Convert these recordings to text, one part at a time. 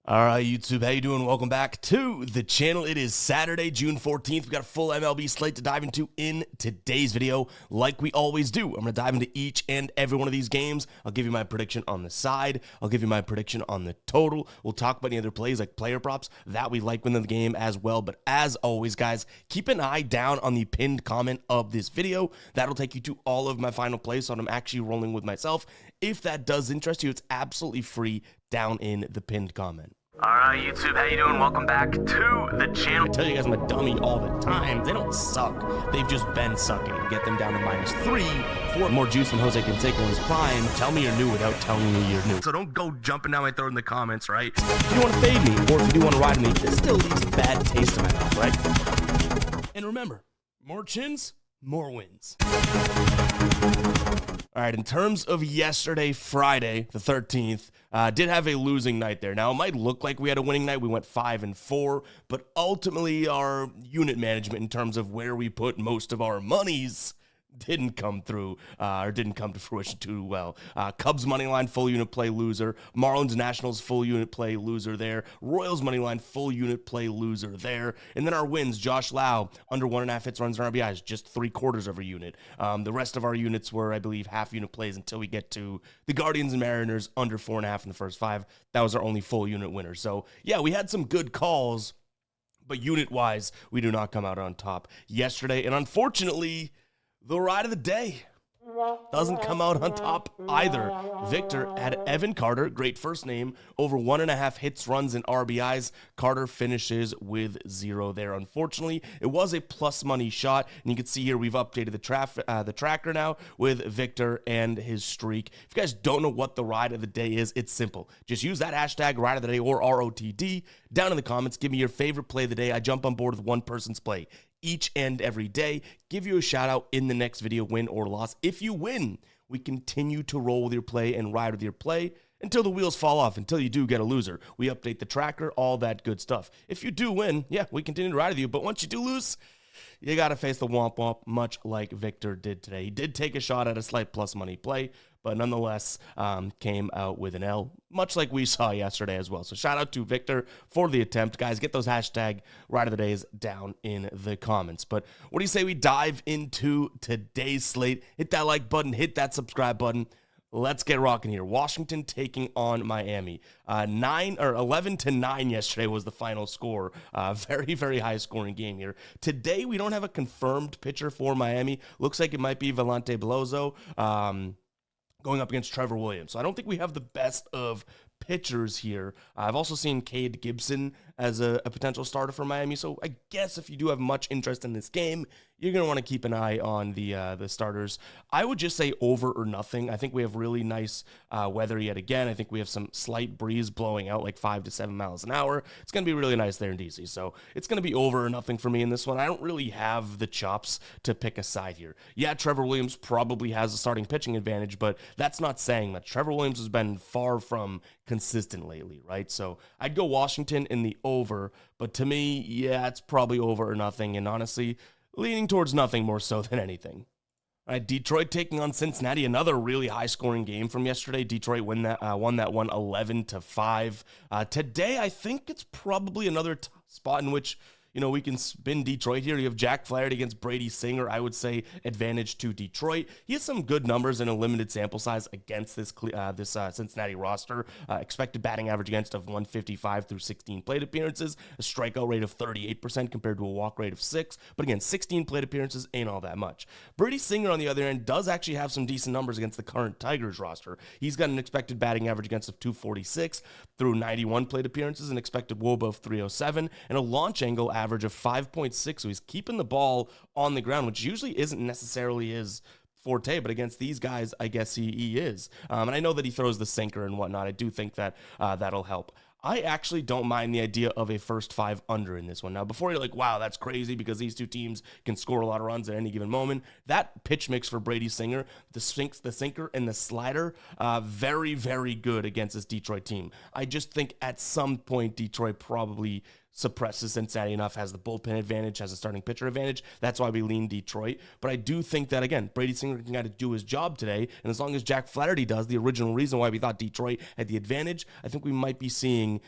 All right, YouTube, how you doing? Welcome back to the channel. It is Saturday, June 14th. We got a full MLB slate to dive into in today's video, like we always do. I'm going to dive into each and every one of these games. I'll give you my prediction on the side. I'll give you my prediction on the total. We'll talk about any other plays like player props that we like within the game as well. But as always, guys, keep an eye down on the pinned comment of this video. That'll take you to all of my final plays, so I'm actually rolling with myself. If that does interest you, it's absolutely free down in the pinned comment. All right, YouTube, how you doing? Welcome back to the channel. I tell you guys I'm a dummy all the time. They don't suck. They've just been sucking. Get them down to -3 for more juice than Jose Canseco in his prime. Tell me you're new without telling me you're new. So don't go jumping down my throat in the comments, right? If you want to fade me, or if you do want to ride me, this still leaves a bad taste in my mouth, right? And remember, more chins, more wins. All right, in terms of yesterday, Friday, the 13th, did have a losing night there. Now, it might look like we had a winning night. We went 5-4, but ultimately our unit management in terms of where we put most of our monies didn't come through, or didn't come to fruition too well. Cubs money line, full unit play loser. Marlins Nationals, full unit play loser there. Royals money line, full unit play loser there. And then our wins, Josh Lau, under 1.5 hits, runs, and RBIs, just 3/4 of a unit. The rest of our units were, I believe, half unit plays until we get to the Guardians and Mariners, under 4.5 in the first 5. That was our only full unit winner. So, yeah, we had some good calls, but unit-wise, we do not come out on top yesterday. And unfortunately, the ride of the day doesn't come out on top either. Victor had Evan Carter, great first name, over 1.5 hits, runs, and RBIs. Carter finishes with 0 there. Unfortunately, it was a plus money shot, and you can see here we've updated the tracker now with Victor and his streak. If you guys don't know what the ride of the day is, it's simple. Just use that hashtag ride of the day or ROTD down in the comments. Give me your favorite play of the day. I jump on board with one person's play each and every day. Give you a shout out in the next video, win or loss. If you win, we continue to roll with your play and ride with your play until the wheels fall off, until you do get a loser. We update the tracker, all that good stuff. If you do win, yeah, we continue to ride with you. But once you do lose, you got to face the womp womp, much like Victor did today. He did take a shot at a slight plus money play, but nonetheless came out with an L, much like we saw yesterday as well. So shout out to Victor for the attempt. Guys, get those hashtag ride of the days down in the comments. But what do you say we dive into today's slate? Hit that like button, hit that subscribe button. Let's get rocking here. Washington taking on Miami. 11-9 yesterday was the final score. Very, very high scoring game here. Today, we don't have a confirmed pitcher for Miami. Looks like it might be Valente Beloso going up against Trevor Williams. So I don't think we have the best of pitchers here. I've also seen Cade Gibson as a potential starter for Miami. So I guess if you do have much interest in this game, you're going to want to keep an eye on the starters. I would just say over or nothing. I think we have really nice weather yet again. I think we have some slight breeze blowing out like 5 to 7 miles an hour. It's going to be really nice there in DC. So it's going to be over or nothing for me in this one. I don't really have the chops to pick a side here. Yeah, Trevor Williams probably has a starting pitching advantage, but that's not saying that. Trevor Williams has been far from consistent lately, right? So I'd go Washington in the over, but to me, yeah, it's probably over or nothing. And honestly, leaning towards nothing more so than anything. All right, Detroit taking on Cincinnati, another really high-scoring game from yesterday. Detroit won that one 11-5. Today, I think it's probably another spot in which we can spin Detroit here. You have Jack Flaherty against Brady Singer. I would say advantage to Detroit. He has some good numbers in a limited sample size against this Cincinnati roster. Expected batting average against of 155 through 16 plate appearances. A strikeout rate of 38% compared to a walk rate of 6. But again, 16 plate appearances ain't all that much. Brady Singer, on the other end, does actually have some decent numbers against the current Tigers roster. He's got an expected batting average against of 246 through 91 plate appearances, an expected WOBA of 307, and a launch angle average of 5.6, so he's keeping the ball on the ground, which usually isn't necessarily his forte, but against these guys, I guess he is. And I know that he throws the sinker and whatnot. I do think that that'll help. I actually don't mind the idea of a first 5 under in this one. Now, before you're like, wow, that's crazy because these two teams can score a lot of runs at any given moment, that pitch mix for Brady Singer, the sinker and the slider, very, very good against this Detroit team. I just think at some point Detroit probably suppresses Cincinnati enough, has the bullpen advantage, has a starting pitcher advantage. That's why we lean Detroit. But I do think that, again, Brady Singer can kind of do his job today. And as long as Jack Flaherty does, the original reason why we thought Detroit had the advantage, I think we might be seeing,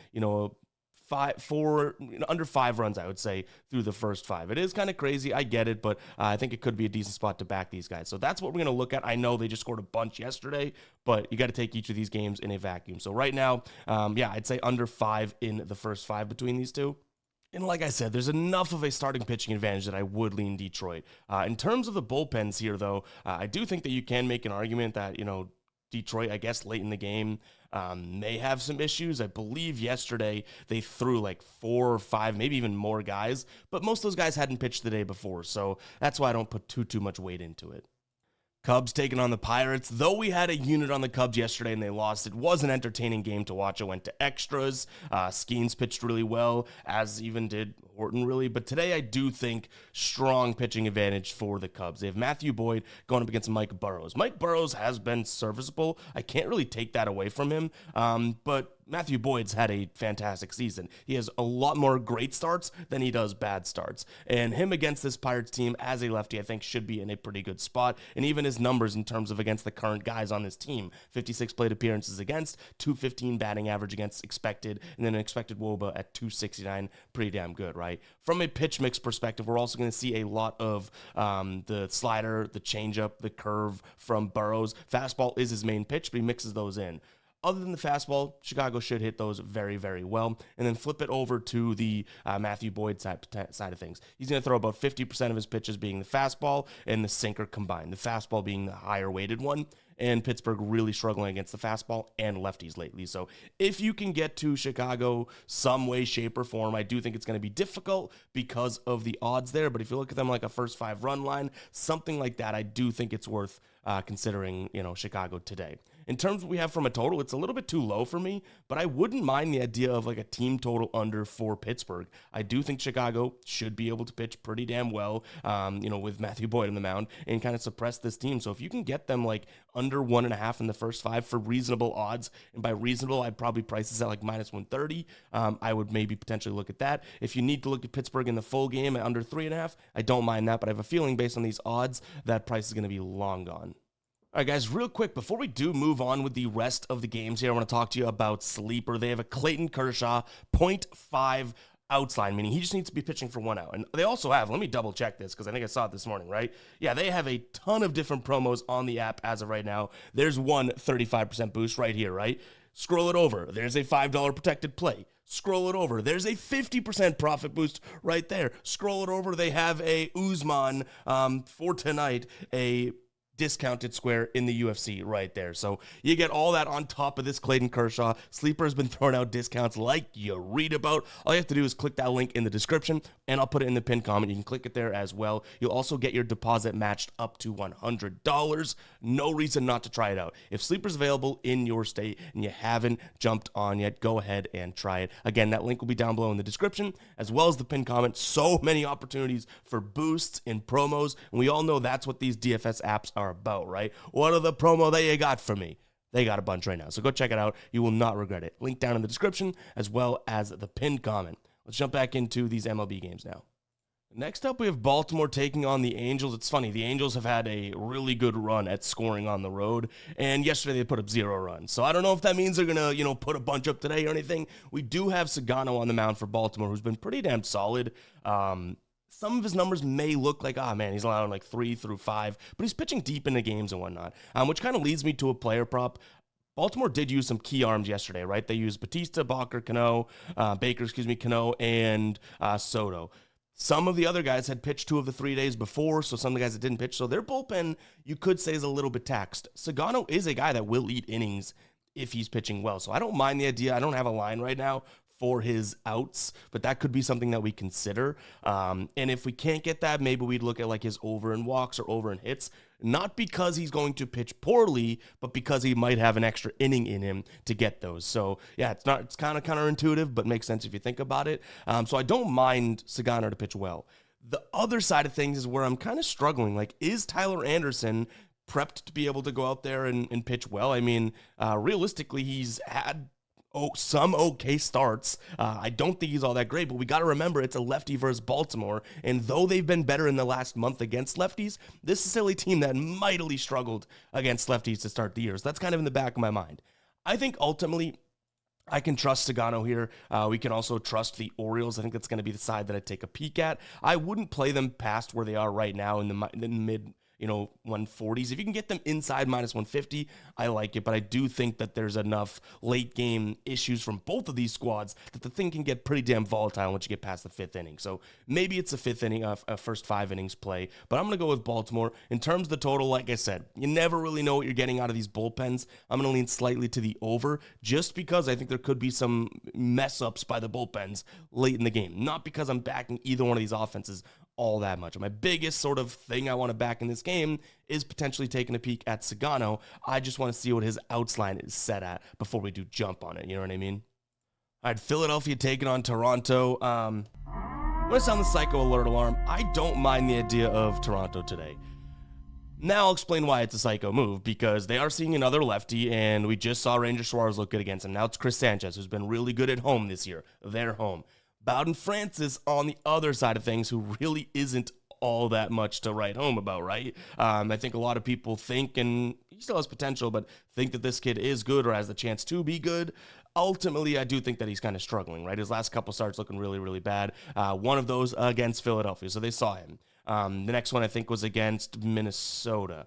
under 5 runs, I would say, through the first 5. It is kind of crazy. I get it, but I think it could be a decent spot to back these guys. So that's what we're going to look at. I know they just scored a bunch yesterday, but you got to take each of these games in a vacuum. So right now, I'd say under 5 in the first 5 between these two. And like I said, there's enough of a starting pitching advantage that I would lean Detroit. In terms of the bullpens here, though, I do think that you can make an argument that, Detroit, I guess, late in the game, may have some issues. I believe yesterday they threw like 4 or 5, maybe even more guys, but most of those guys hadn't pitched the day before, so that's why I don't put too much weight into it. Cubs taking on the Pirates. Though we had a unit on the Cubs yesterday and they lost, it was an entertaining game to watch. It went to extras. Skeens pitched really well, as even did Horton, really. But today I do think strong pitching advantage for the Cubs. They have Matthew Boyd going up against Mike Burrows. Mike Burrows has been serviceable. I can't really take that away from him. But Matthew Boyd's had a fantastic season. He has a lot more great starts than he does bad starts. And him against this Pirates team as a lefty, I think, should be in a pretty good spot. And even his numbers in terms of against the current guys on this team, 56 plate appearances against, 215 batting average against expected, and then an expected WOBA at 269, pretty damn good, right? From a pitch mix perspective, we're also going to see a lot of the slider, the changeup, the curve from Burrows. Fastball is his main pitch, but he mixes those in. Other than the fastball, Chicago should hit those very, very well. And then flip it over to the Matthew Boyd side of things. He's going to throw about 50% of his pitches being the fastball and the sinker combined, the fastball being the higher weighted one. And Pittsburgh really struggling against the fastball and lefties lately. So if you can get to Chicago some way, shape, or form, I do think it's going to be difficult because of the odds there. But if you look at them like a first 5 run line, something like that, I do think it's worth considering, Chicago today. In terms of what we have from a total, it's a little bit too low for me, but I wouldn't mind the idea of like a team total under for Pittsburgh. I do think Chicago should be able to pitch pretty damn well, with Matthew Boyd on the mound and kind of suppress this team. So if you can get them like under 1.5 in the first 5 for reasonable odds, and by reasonable, I'd probably price this at like minus 130. I would maybe potentially look at that. If you need to look at Pittsburgh in the full game at under 3.5, I don't mind that, but I have a feeling based on these odds, that price is going to be long gone. All right, guys, real quick, before we do move on with the rest of the games here, I want to talk to you about Sleeper. They have a Clayton Kershaw 0.5 outs line, meaning he just needs to be pitching for 1 out. And they also have, let me double check this because I think I saw it this morning, right? Yeah, they have a ton of different promos on the app as of right now. There's one 35% boost right here, right? Scroll it over. There's a $5 protected play. Scroll it over. There's a 50% profit boost right there. Scroll it over. They have a Usman for tonight, a discounted square in the UFC right there. So you get all that on top of this Clayton Kershaw. Sleeper has been throwing out discounts like you read about. All you have to do is click that link in the description, and I'll put it in the pinned comment. You can click it there as well. You'll also get your deposit matched up to $100. No reason not to try it out. If Sleeper's available in your state and you haven't jumped on yet, go ahead and try it. Again, that link will be down below in the description, as well as the pinned comment. So many opportunities for boosts and promos, and we all know that's what these DFS apps are about, right? What are the promo that you got for me? They got a bunch right now, so go check it out. You will not regret it. Link down in the description, as well as the pinned comment. Let's jump back into these MLB games now. Next up, we have Baltimore taking on the Angels. It's funny, the Angels have had a really good run at scoring on the road, and yesterday they put up 0 runs. So I don't know if that means they're going to, put a bunch up today or anything. We do have Sagano on the mound for Baltimore, who's been pretty damn solid. Some of his numbers may look like, he's allowing like 3 through 5, but he's pitching deep into games and whatnot, which kind of leads me to a player prop. Baltimore did use some key arms yesterday, right? They used Baker, Cano, and Soto. Some of the other guys had pitched 2 of the 3 days before, so some of the guys that didn't pitch, so their bullpen, you could say, is a little bit taxed. Sagano is a guy that will eat innings if he's pitching well, so I don't mind the idea. I don't have a line right now for his outs, but that could be something that we consider. And if we can't get that, maybe we'd look at like his over in walks or over in hits, not because he's going to pitch poorly, but because he might have an extra inning in him to get those. So yeah, it's kind of counterintuitive, but makes sense if you think about it. So I don't mind Sagano to pitch well. The other side of things is where I'm kind of struggling. Like, is Tyler Anderson prepped to be able to go out there and pitch well? I mean, realistically, he's had some okay starts. I don't think he's all that great, but we got to remember it's a lefty versus Baltimore. And though they've been better in the last month against lefties, this is still a team that mightily struggled against lefties to start the year. So that's kind of in the back of my mind. I think ultimately I can trust Sagano here. We can also trust the Orioles. I think that's going to be the side that I take a peek at. I wouldn't play them past where they are right now in the mid 140s. If you can get them inside minus 150, I like it. But I do think that there's enough late game issues from both of these squads that the thing can get pretty damn volatile once you get past the fifth inning. So maybe it's a fifth inning, first 5 innings play. But I'm going to go with Baltimore. In terms of the total, like I said, you never really know what you're getting out of these bullpens. I'm going to lean slightly to the over just because I think there could be some mess ups by the bullpens late in the game. Not because I'm backing either one of these offenses all that much. My biggest sort of thing I want to back in this game is potentially taking a peek at Sagano. I just want to see what his outs line is set at before we do jump on it. You know what I mean? All right, Philadelphia taking on Toronto. I'm going to sound the psycho alert alarm. I don't mind the idea of Toronto today. Now I'll explain why it's a psycho move, because they are seeing another lefty, and we just saw Ranger Suarez look good against him. Now it's Chris Sanchez, who's been really good at home this year. They're home. Bowden Francis on the other side of things, who really isn't all that much to write home about, right? I think a lot of people think, and he still has potential, but think that this kid is good or has the chance to be good. Ultimately, I do think that he's kind of struggling, right? His last couple starts looking really, really bad. One of those against Philadelphia, so they saw him. The next one, I think, was against Minnesota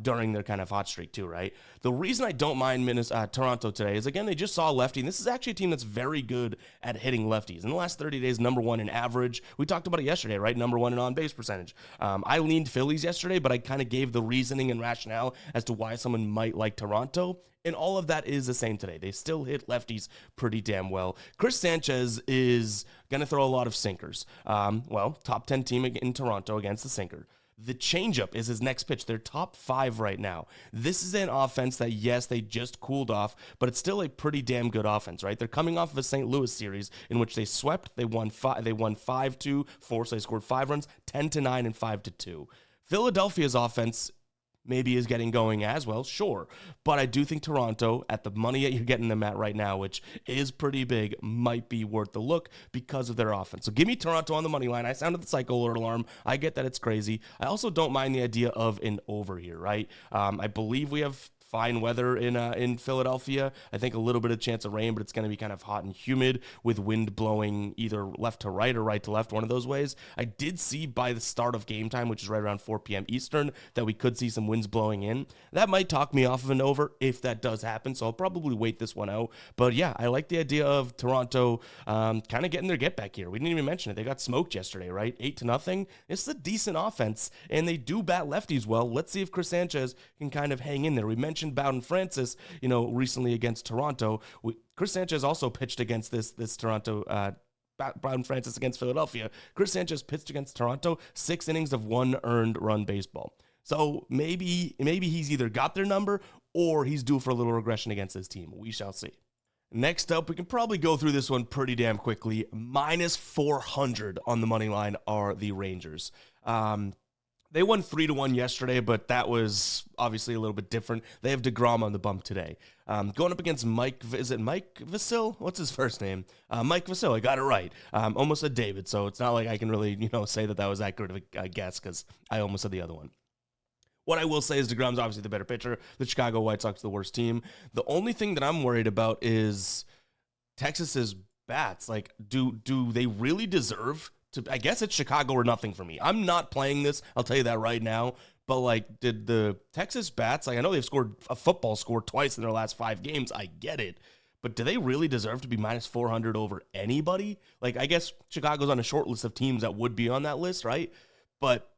during their kind of hot streak too, right? The reason I don't mind Toronto today is, again, they just saw a lefty, and this is actually a team that's very good at hitting lefties. In the last 30 days, number 1 in average. We talked about it yesterday, right? Number 1 in on-base percentage. I leaned Phillies yesterday, but I kind of gave the reasoning and rationale as to why someone might like Toronto. And all of that is the same today. They still hit lefties pretty damn well. Chris Sanchez is going to throw a lot of sinkers. Top 10 team in Toronto against the sinker. The changeup is his next pitch. They're top 5 right now. This is an offense that, yes, they just cooled off, but it's still a pretty damn good offense, right? They're coming off of a St. Louis series in which they swept. They won 5-2, so they scored 5 runs, 10-9, and 5-2. Philadelphia's offense maybe is getting going as well, sure. But I do think Toronto, at the money that you're getting them at right now, which is pretty big, might be worth the look because of their offense. So give me Toronto on the money line. I sounded the psycho alert alarm. I get that it's crazy. I also don't mind the idea of an over here, right? I believe we have fine weather in Philadelphia. I think a little bit of chance of rain, but it's going to be kind of hot and humid with wind blowing either left to right or right to left, one of those ways. I did see by the start of game time, which is right around 4 p.m. Eastern, that we could see some winds blowing in. That might talk me off of an over if that does happen, so I'll probably wait this one out. But yeah, I like the idea of Toronto kind of getting their get back here. We didn't even mention it. They got smoked yesterday, right? 8-0. It's a decent offense, and they do bat lefties well. Let's see if Chris Sanchez can kind of hang in there. We mentioned Bowden Francis, recently against Toronto. Chris Sanchez also pitched against this Toronto. Bowden Francis against Philadelphia. Chris Sanchez pitched against Toronto, 6 innings of 1 earned run baseball. So maybe he's either got their number or he's due for a little regression against his team. We shall see. Next up, we can probably go through this one pretty damn quickly. Minus 400 on the money line are the Rangers. They won 3-1 yesterday, but that was obviously a little bit different. They have DeGrom on the bump today. Going up against Mike Vasil? What's his first name? Mike Vasil. I got it right. Almost said David, so it's not like I can really, say that was accurate of a guess because I almost said the other one. What I will say is DeGrom's obviously the better pitcher. The Chicago White Sox are the worst team. The only thing that I'm worried about is Texas's bats. Like, do they really deserve I guess it's Chicago or nothing for me. I'm not playing this. I'll tell you that right now. But, did the Texas bats, I know they've scored a football score twice in their last 5 games. I get it. But do they really deserve to be minus 400 over anybody? I guess Chicago's on a short list of teams that would be on that list, right? But,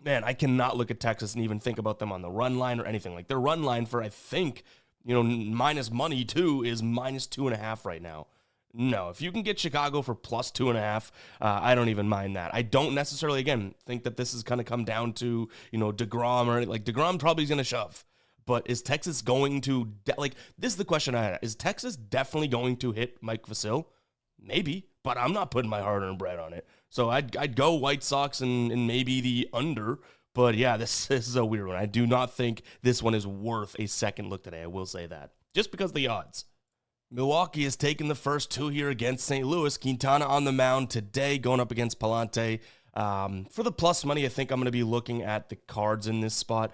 man, I cannot look at Texas and even think about them on the run line or anything. Their run line for, I think, minus money, too, is minus 2.5 right now. No, if you can get Chicago for plus 2.5, I don't even mind that. I don't necessarily, again, think that this is going to come down to, DeGrom or anything. DeGrom probably is going to shove. But is Texas going to, this is the question I had. Is Texas definitely going to hit Mike Vasil? Maybe, but I'm not putting my hard-earned bread on it. So I'd go White Sox and maybe the under. But yeah, this is a weird one. I do not think this one is worth a second look today. I will say that. Just because of the odds. Milwaukee has taken the first two here against St. Louis. Quintana on the mound today, going up against Palante. For the plus money, I think I'm going to be looking at the Cards in this spot.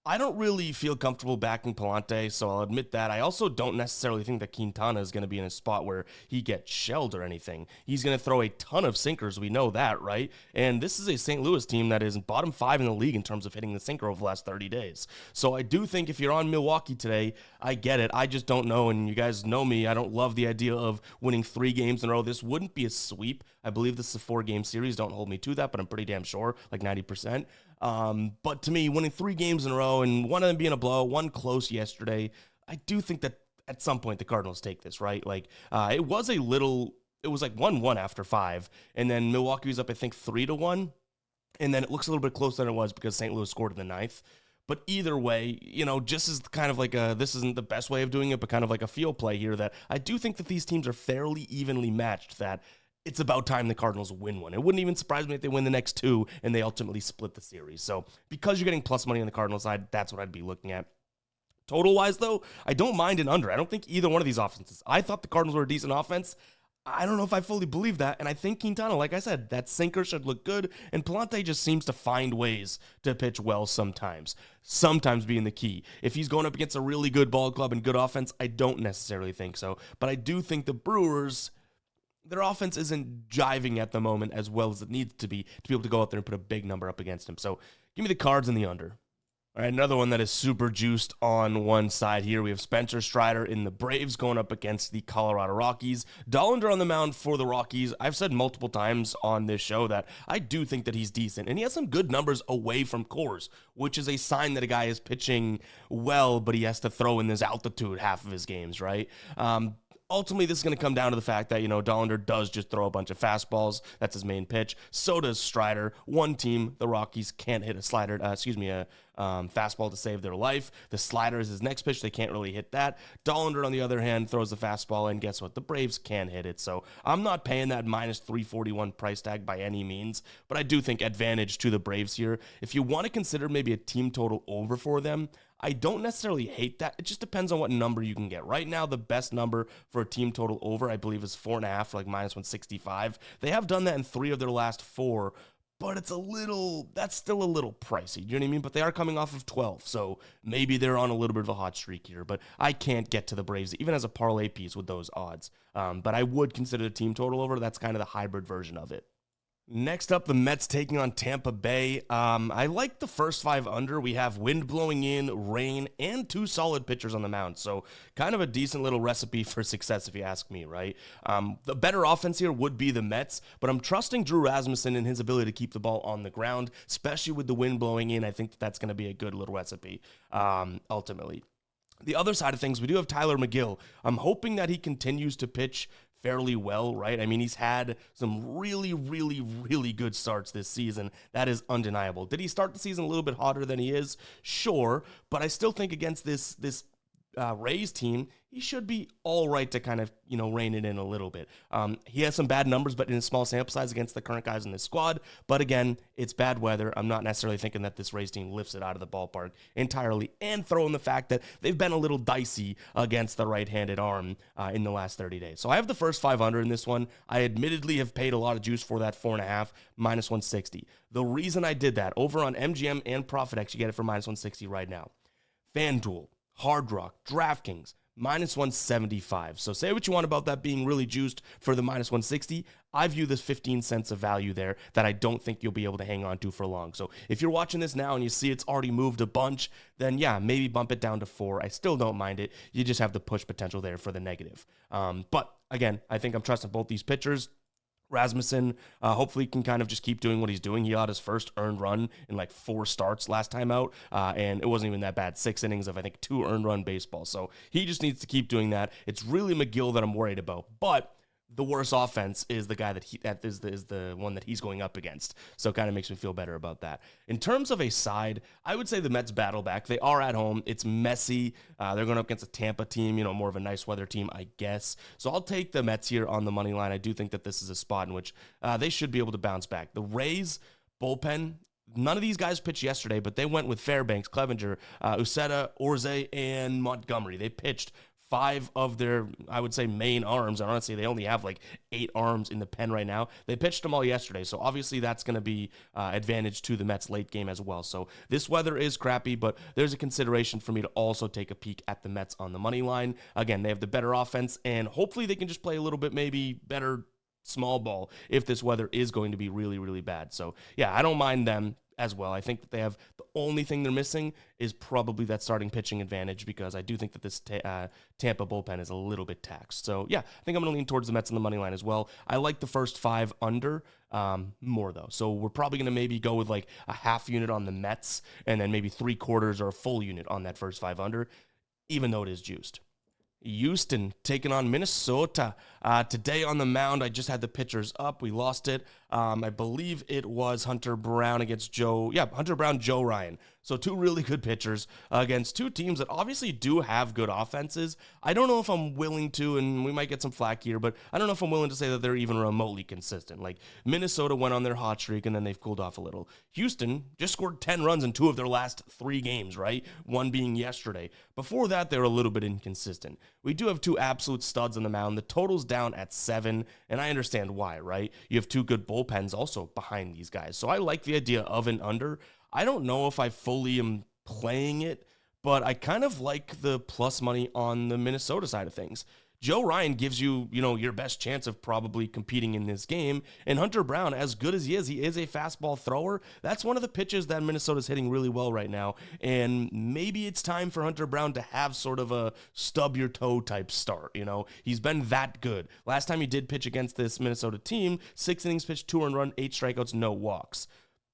I don't really feel comfortable backing Palante, so I'll admit that. I also don't necessarily think that Quintana is going to be in a spot where he gets shelled or anything. He's going to throw a ton of sinkers. We know that, right? And this is a St. Louis team that is bottom 5 in the league in terms of hitting the sinker over the last 30 days. So I do think if you're on Milwaukee today, I get it. I just don't know, and you guys know me. I don't love the idea of winning 3 games in a row. This wouldn't be a sweep. I believe this is a 4-game series. Don't hold me to that, but I'm pretty damn sure, like 90%. But to me, winning 3 games in a row and one of them being a blow, one close yesterday, I do think that at some point the Cardinals take this, right? Like, it was like 1-1 after 5, and then Milwaukee was up, I think, 3-1, and then it looks a little bit closer than it was because St. Louis scored in the 9th. But either way, just as kind of like this isn't the best way of doing it, but kind of like a field play here, that I do think that these teams are fairly evenly matched, that it's about time the Cardinals win one. It wouldn't even surprise me if they win the next 2 and they ultimately split the series. So because you're getting plus money on the Cardinals side, that's what I'd be looking at. Total-wise, though, I don't mind an under. I don't think either one of these offenses. I thought the Cardinals were a decent offense. I don't know if I fully believe that, and I think Quintana, like I said, that sinker should look good, and Palante just seems to find ways to pitch well sometimes being the key. If he's going up against a really good ball club and good offense, I don't necessarily think so, but I do think the Brewers, their offense isn't jiving at the moment as well as it needs to be able to go out there and put a big number up against him. So give me the Cards and the under. All right, another one that is super juiced on one side here. We have Spencer Strider in the Braves going up against the Colorado Rockies. Dollander on the mound for the Rockies. I've said multiple times on this show that I do think that he's decent, and he has some good numbers away from Coors, which is a sign that a guy is pitching well, but he has to throw in this altitude half of his games, right? Ultimately, this is going to come down to the fact that, Dollander does just throw a bunch of fastballs. That's his main pitch. So does Strider. One team, the Rockies, can't hit a fastball to save their life. The slider is his next pitch. They can't really hit that. Dollander, on the other hand, throws the fastball, and guess what? The Braves can hit it. So I'm not paying that minus 341 price tag by any means, but I do think advantage to the Braves here. If you want to consider maybe a team total over for them, I don't necessarily hate that. It just depends on what number you can get. Right now, the best number for a team total over, I believe, is 4.5 for like minus 165. They have done that in 3 of their last 4, but that's still a little pricey. You know what I mean? But they are coming off of 12, so maybe they're on a little bit of a hot streak here. But I can't get to the Braves, even as a parlay piece with those odds. But I would consider the team total over. That's kind of the hybrid version of it. Next up, the Mets taking on Tampa Bay. I like the first 5 under. We have wind blowing in, rain, and 2 solid pitchers on the mound. So kind of a decent little recipe for success, if you ask me, right? The better offense here would be the Mets, but I'm trusting Drew Rasmussen and his ability to keep the ball on the ground, especially with the wind blowing in. I think that's going to be a good little recipe, ultimately. The other side of things, we do have Tyler McGill. I'm hoping that he continues to pitch fairly well, right? I mean, he's had some really, really, really good starts this season. That is undeniable. Did he start the season a little bit hotter than he is? Sure, but I still think against this Rays team, he should be all right to kind of, rein it in a little bit. He has some bad numbers, but in a small sample size against the current guys in this squad. But again, it's bad weather. I'm not necessarily thinking that this Rays team lifts it out of the ballpark entirely. And throw in the fact that they've been a little dicey against the right-handed arm in the last 30 days. So I have the first 500 in this one. I admittedly have paid a lot of juice for that 4.5, minus 160. The reason I did that, over on MGM and ProfitX, you get it for minus 160 right now. FanDuel, Hard Rock, DraftKings, minus 175. So say what you want about that being really juiced for the minus 160. I view this 15 cents of value there that I don't think you'll be able to hang on to for long. So if you're watching this now and you see it's already moved a bunch, then yeah, maybe bump it down to 4. I still don't mind it. You just have the push potential there for the negative. But again, I think I'm trusting both these pitchers. Rasmussen hopefully can kind of just keep doing what he's doing. He got his first earned run in like 4 starts last time out, and it wasn't even that bad. 6 innings of, I think, 2 earned run baseball. So he just needs to keep doing that. It's really McGill that I'm worried about. But the worst offense is the guy that is the one that he's going up against. So it kind of makes me feel better about that. In terms of a side, I would say the Mets battle back. They are at home. It's messy. They're going up against a Tampa team, more of a nice weather team, I guess. So I'll take the Mets here on the money line. I do think that this is a spot in which they should be able to bounce back. The Rays bullpen, none of these guys pitched yesterday, but they went with Fairbanks, Clevenger, Uceta, Orze, and Montgomery. They pitched 5 of their, I would say, main arms. And honestly, they only have like 8 arms in the pen right now. They pitched them all yesterday, so obviously that's going to be advantage to the Mets late game as well. So this weather is crappy, but there's a consideration for me to also take a peek at the Mets on the money line. Again, they have the better offense, and hopefully they can just play a little bit maybe better small ball if this weather is going to be really, really bad. So yeah, I don't mind them as well. I think that they have the only thing they're missing is probably that starting pitching advantage, because I do think that this Tampa bullpen is a little bit taxed. So yeah, I think I'm going to lean towards the Mets on the money line as well. I like the first 5 under more though. So we're probably going to maybe go with like a half unit on the Mets and then maybe 3/4 or a full unit on that first 5 under, even though it is juiced. Houston taking on Minnesota. Today on the mound, I just had the pitchers up. We lost it. I believe it was Hunter Brown against Hunter Brown, Joe Ryan. So 2 really good pitchers against 2 teams that obviously do have good offenses. I don't know if I'm willing to, and we might get some flack here, but I don't know if I'm willing to say that they're even remotely consistent. Like, Minnesota went on their hot streak, and then they've cooled off a little. Houston just scored 10 runs in 2 of their last 3 games, right? One being yesterday. Before that, they were a little bit inconsistent. We do have 2 absolute studs on the mound. The total's down at 7, and I understand why, right? You have 2 good bullpens also behind these guys. So I like the idea of an under. I don't know if I fully am playing it, but I kind of like the plus money on the Minnesota side of things. Joe Ryan gives you, your best chance of probably competing in this game. And Hunter Brown, as good as he is a fastball thrower. That's one of the pitches that Minnesota's hitting really well right now. And maybe it's time for Hunter Brown to have sort of a stub your toe type start. He's been that good. Last time he did pitch against this Minnesota team, 6 innings pitched, 2 earned run, 8 strikeouts, no walks.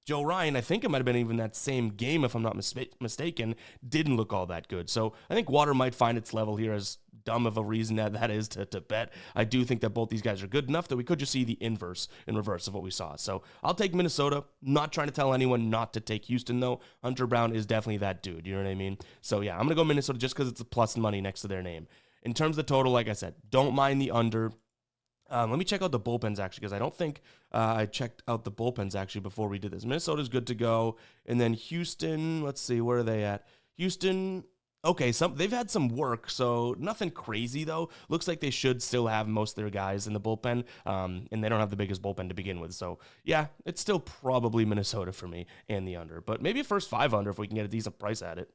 Joe Ryan, I think it might have been even that same game, if I'm not mistaken, didn't look all that good. So I think water might find its level here, as dumb of a reason that is to bet. I do think that both these guys are good enough that we could just see the inverse in reverse of what we saw. So I'll take Minnesota. Not trying to tell anyone not to take Houston, though. Hunter Brown is definitely that dude. You know what I mean? So yeah, I'm going to go Minnesota just because it's a plus money next to their name. In terms of the total, like I said, don't mind the under. Let me check out the bullpens, actually, because I don't think I checked out the bullpens, actually, before we did this. Minnesota's good to go. And then Houston, let's see, where are they at? Houston, okay, they've had some work, so nothing crazy, though. Looks like they should still have most of their guys in the bullpen, and they don't have the biggest bullpen to begin with. So, yeah, it's still probably Minnesota for me and the under. But maybe a first 5 under if we can get a decent price at it.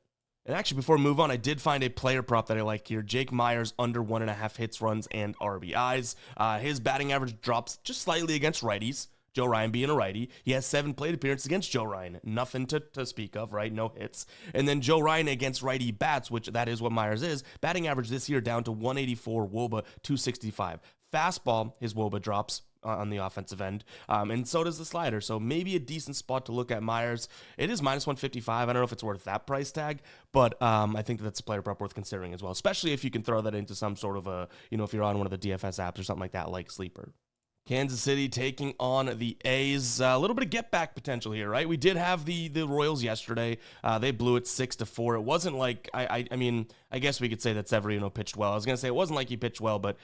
And actually, before we move on, I did find a player prop that I like here. Jake Myers under 1.5 hits, runs, and RBIs. His batting average drops just slightly against righties. Joe Ryan being a righty. He has 7 plate appearances against Joe Ryan. Nothing to speak of, right? No hits. And then Joe Ryan against righty bats, which that is what Myers is. Batting average this year down to 184, WOBA 265. Fastball, his WOBA drops on the offensive end, and so does the slider. So maybe a decent spot to look at Myers. It is minus 155. I don't know if it's worth that price tag, but I think that's a player prop worth considering as well, especially if you can throw that into some sort of a, if you're on one of the DFS apps or something like that, like Sleeper. Kansas City taking on the A's. A little bit of get back potential here, right? We did have the Royals yesterday. They blew it 6-4. It wasn't like, I mean, I guess we could say that Severino pitched well. I was going to say it wasn't like he pitched well, but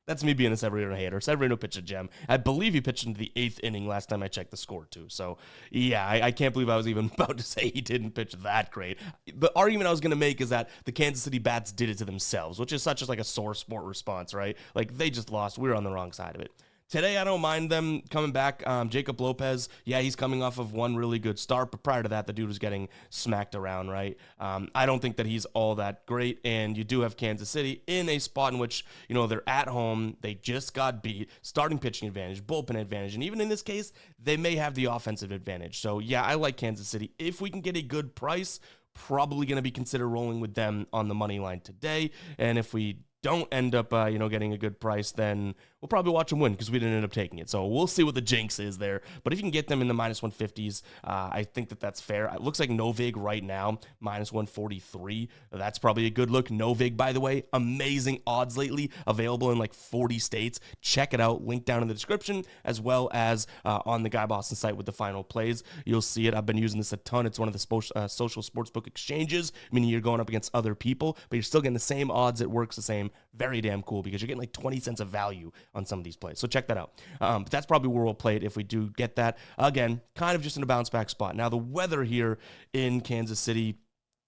that's me being a Severino hater. Severino pitched a gem. I believe he pitched into the 8th inning last time I checked the score, too. So, yeah, I can't believe I was even about to say he didn't pitch that great. The argument I was going to make is that the Kansas City Bats did it to themselves, which is such as like a sore sport response, right? Like, they just lost. We were on the wrong side of it. Today, I don't mind them coming back. Jacob Lopez, yeah, he's coming off of one really good start, but prior to that, the dude was getting smacked around, right? I don't think that he's all that great, and you do have Kansas City in a spot in which, they're at home, they just got beat, starting pitching advantage, bullpen advantage, and even in this case, they may have the offensive advantage. So, yeah, I like Kansas City. If we can get a good price, probably going to be considered rolling with them on the money line today, and if we don't end up, getting a good price, then we'll probably watch them win because we didn't end up taking it. So we'll see what the jinx is there. But if you can get them in the minus 150s, I think that's fair. It looks like Novig right now, minus 143. That's probably a good look. Novig, by the way, amazing odds lately, available in like 40 states. Check it out. Link down in the description, as well as on the Guy Boston site with the final plays. You'll see it. I've been using this a ton. It's one of the social sportsbook exchanges, meaning you're going up against other people, but you're still getting the same odds. It works the same. Very damn cool because you're getting like 20 cents of value on some of these plays. So check that out. But that's probably where we'll play it if we do get that. Again, kind of just in a bounce back spot. Now, the weather here in Kansas City,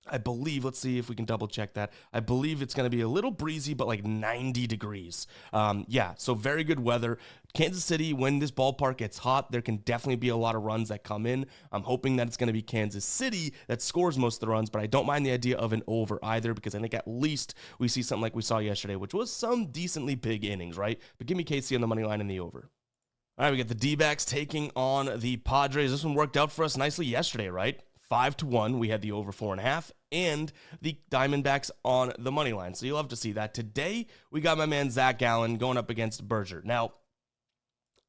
I believe, let's see if we can double check that. I believe it's going to be a little breezy, but like 90 degrees. Yeah, so very good weather. Kansas City, when this ballpark gets hot, there can definitely be a lot of runs that come in. I'm hoping that it's going to be Kansas City that scores most of the runs, but I don't mind the idea of an over either, because I think at least we see something like we saw yesterday, which was some decently big innings, right? But give me KC on the money line and the over. All right, we got the D-backs taking on the Padres. This one worked out for us nicely yesterday, right? 5-1. We had the over 4.5 and the Diamondbacks on the money line. So you'll love to see that. Today, we got my man Zach Gallen going up against Berger. Now,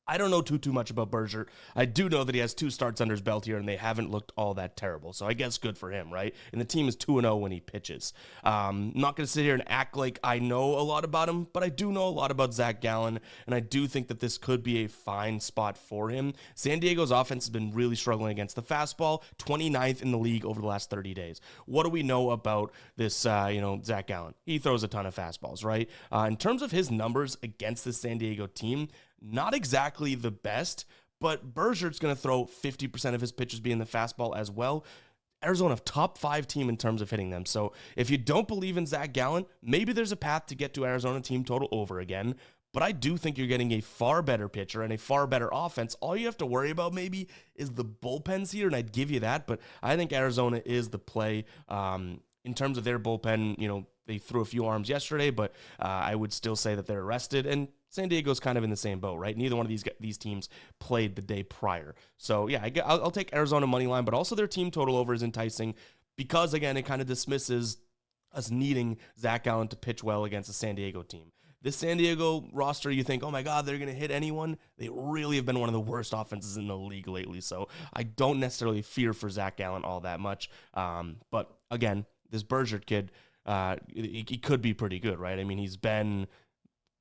I don't know too much about Berger. I do know that he has 2 starts under his belt here, and they haven't looked all that terrible. So I guess good for him, right? And the team is 2-0 when he pitches. I'm not going to sit here and act like I know a lot about him, but I do know a lot about Zach Gallen, and I do think that this could be a fine spot for him. San Diego's offense has been really struggling against the fastball, 29th in the league over the last 30 days. What do we know about this, Zach Gallen? He throws a ton of fastballs, right? In terms of his numbers against the San Diego team, not exactly the best, but Berger's going to throw 50% of his pitches being the fastball as well. Arizona, top 5 team in terms of hitting them. So if you don't believe in Zach Gallen, maybe there's a path to get to Arizona team total over again. But I do think you're getting a far better pitcher and a far better offense. All you have to worry about maybe is the bullpens here, and I'd give you that. But I think Arizona is the play. In terms of their bullpen, they threw a few arms yesterday, but I would still say that they're rested. And San Diego's kind of in the same boat, right? Neither one of these teams played the day prior. So, yeah, I'll take Arizona money line, but also their team total over is enticing because, again, it kind of dismisses us needing Zach Gallen to pitch well against a San Diego team. This San Diego roster, you think, oh my God, they're going to hit anyone. They really have been one of the worst offenses in the league lately. So I don't necessarily fear for Zach Gallen all that much. But, again, this Berger kid, he could be pretty good, right? I mean, he's been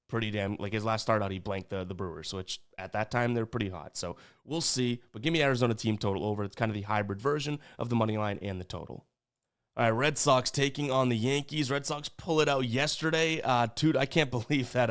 pretty damn, like his last start out, he blanked the Brewers, which at that time they're pretty hot. So we'll see. But give me Arizona team total over. It's kind of the hybrid version of the money line and the total. All right, Red Sox taking on the Yankees. Red Sox pull it out yesterday. Dude, I can't believe that,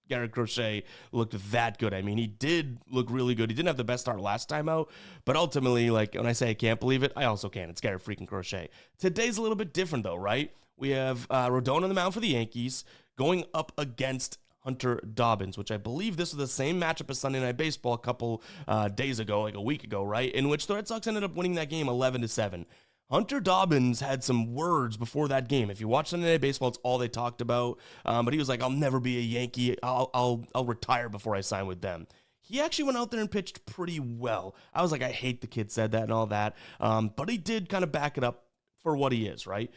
Garrett Crochet looked that good. I mean, he did look really good. He didn't have the best start last time out, but ultimately, like, when I say I can't believe it, I also can. It's Garrett freaking Crochet. Today's a little bit different, though, right? We have Rodon on the mound for the Yankees going up against Hunter Dobbins, which I believe this was the same matchup as Sunday Night Baseball a couple days ago, like a week ago, right? In which the Red Sox ended up winning that game 11-7. Hunter Dobbins had some words before that game. If you watch Sunday Night Baseball, it's all they talked about. But he was like, "I'll never be a Yankee. I'll retire before I sign with them." He actually went out there and pitched pretty well. I was like, I hate the kid said that and all that. But he did kind of back it up for what he is, right?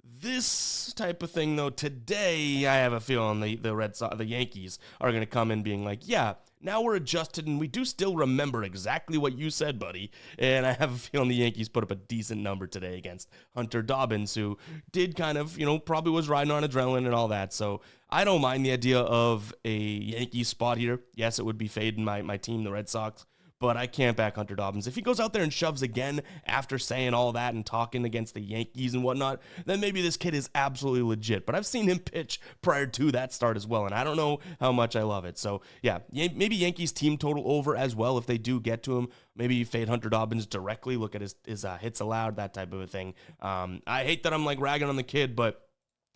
This type of thing, though, today I have a feeling the Yankees are going to come in being like, yeah, now we're adjusted and we do still remember exactly what you said, buddy. And I have a feeling the Yankees put up a decent number today against Hunter Dobbins, who did kind of, probably was riding on adrenaline and all that. So I don't mind the idea of a Yankees spot here. Yes, it would be fading my team, the Red Sox. But I can't back Hunter Dobbins. If he goes out there and shoves again after saying all that and talking against the Yankees and whatnot, then maybe this kid is absolutely legit. But I've seen him pitch prior to that start as well, and I don't know how much I love it. So, yeah, maybe Yankees team total over as well if they do get to him. Maybe you fade Hunter Dobbins directly, look at his hits allowed, that type of a thing. I hate that I'm, ragging on the kid, but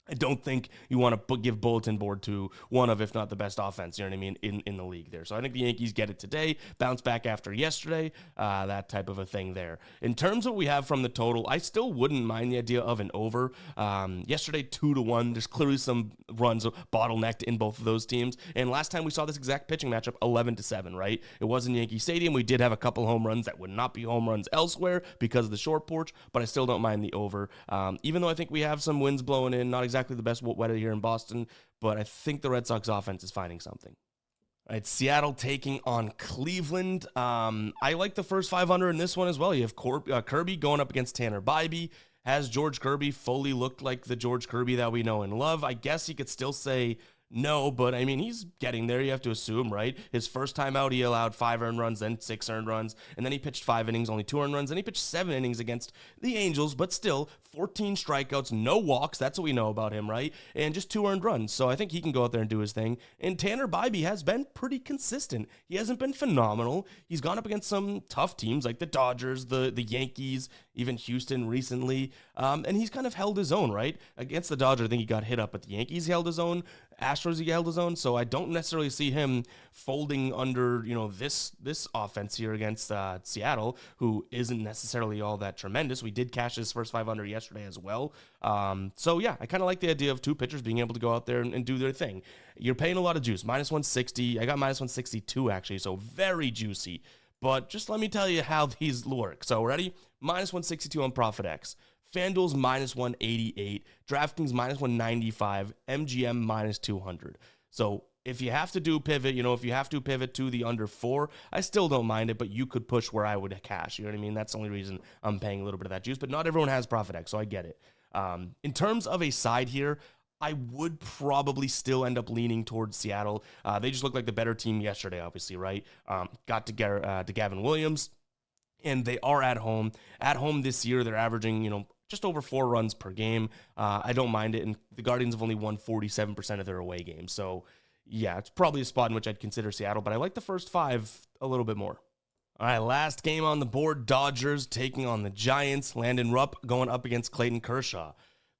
I don't think you want to give bulletin board to one of, if not the best offense, you know what I mean, in the league there. So I think the Yankees get it today, bounce back after yesterday, that type of a thing there. In terms of what we have from the total, I still wouldn't mind the idea of an over. Yesterday, 2-1. There's clearly some runs bottlenecked in both of those teams. And last time we saw this exact pitching matchup, 11-7, right? It was in Yankee Stadium. We did have a couple home runs that would not be home runs elsewhere because of the short porch, but I still don't mind the over. Even though I think we have some winds blowing in, not exactly the best weather here in Boston, but I think the Red Sox offense is finding something. All right, Seattle taking on Cleveland. I like the first 500 in this one as well. You have Kirby going up against Tanner Bybee. Has George Kirby fully looked like the George Kirby that we know and love? I guess you could still say No, but I mean, he's getting there, you have to assume, right? His first time out, he allowed 5 earned runs, then 6 earned runs, and then he pitched 5 innings, only 2 earned runs, then he pitched 7 innings against the Angels, but still, 14 strikeouts, no walks, that's what we know about him, right? And just 2 earned runs, so I think he can go out there and do his thing. And Tanner Bybee has been pretty consistent. He hasn't been phenomenal. He's gone up against some tough teams like the Dodgers, the Yankees, even Houston recently, and he's kind of held his own, right? Against the Dodgers, I think he got hit up, but the Yankees held his own. Astros, he held his own, so I don't necessarily see him folding under, this offense here against Seattle, who isn't necessarily all that tremendous. We did cash his first 500 yesterday as well. So yeah, I kind of like the idea of 2 pitchers being able to go out there and do their thing. You're paying a lot of juice, minus 160. I got minus 162 actually, so very juicy. But just let me tell you how these work. So ready? Minus 162 on ProfitX. FanDuel's minus 188, DraftKings minus 195, MGM minus 200. So if you have to do pivot, if you have to pivot to the under 4, I still don't mind it, but you could push where I would cash. You know what I mean? That's the only reason I'm paying a little bit of that juice, but not everyone has ProfitX, so I get it. In terms of a side here, I would probably still end up leaning towards Seattle. They just looked like the better team yesterday, obviously, right? Got to Gavin Williams, and they are at home. At home this year, they're averaging, just over 4 runs per game. I don't mind it, and the Guardians have only won 47% of their away games. So, yeah, it's probably a spot in which I'd consider Seattle, but I like the first 5 a little bit more. All right, last game on the board, Dodgers taking on the Giants. Landon Rupp going up against Clayton Kershaw.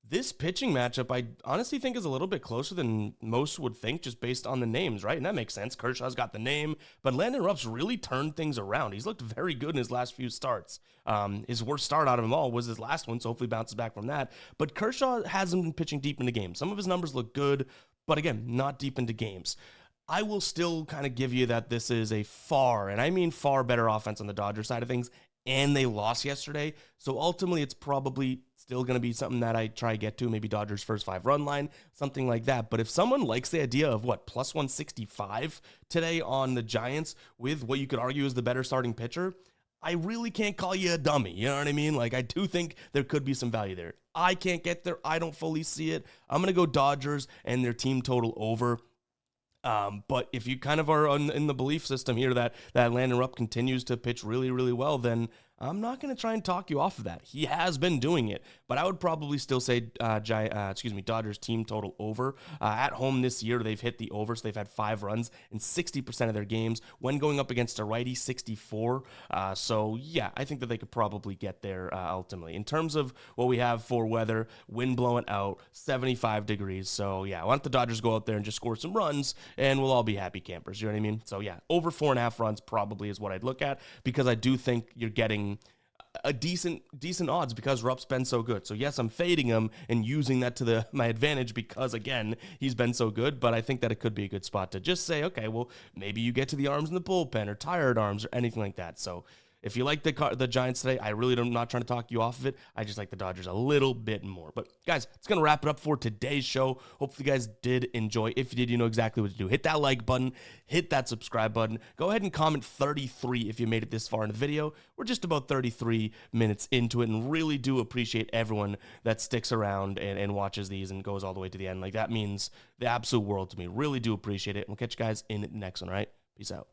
This pitching matchup, I honestly think, is a little bit closer than most would think just based on the names, right? And that makes sense. Kershaw's got the name, but Landon Rupp's really turned things around. He's looked very good in his last few starts. His worst start out of them all was his last one, so hopefully bounces back from that. But Kershaw hasn't been pitching deep into games. Some of his numbers look good, but again, not deep into games. I will still kind of give you that this is a far, and I mean far better offense on the Dodgers side of things, and they lost yesterday. So ultimately, it's probably still going to be something that I try to get to, maybe Dodgers first 5 run line, something like that. But if someone likes the idea of plus 165 today on the Giants with what you could argue is the better starting pitcher, I really can't call you a dummy. You know what I mean? Like, I do think there could be some value there. I can't get there. I don't fully see it. I'm going to go Dodgers and their team total over. But if you kind of are in the belief system here that Landon Rupp continues to pitch really, really well, then I'm not going to try and talk you off of that. He has been doing it, but I would probably still say, Dodgers team total over. At home this year, they've hit the over, so they've had 5 runs in 60% of their games. When going up against a righty, 64. So yeah, I think that they could probably get there ultimately. In terms of what we have for weather, wind blowing out, 75 degrees. So yeah, I want the Dodgers to go out there and just score some runs, and we'll all be happy campers. You know what I mean? So yeah, over 4.5 runs probably is what I'd look at, because I do think you're getting a decent odds because Rupp's been so good. So yes, I'm fading him and using that to my advantage because, again, he's been so good, but I think that it could be a good spot to just say, okay, well, maybe you get to the arms in the bullpen or tired arms or anything like that. So if you like the Giants today, I'm not trying to talk you off of it. I just like the Dodgers a little bit more. But guys, it's going to wrap it up for today's show. Hopefully you guys did enjoy. If you did, you know exactly what to do. Hit that like button, hit that subscribe button. Go ahead and comment 33 if you made it this far in the video. We're just about 33 minutes into it, and really do appreciate everyone that sticks around and watches these and goes all the way to the end. Like, that means the absolute world to me. Really do appreciate it. We'll catch you guys in the next one, all right? Peace out.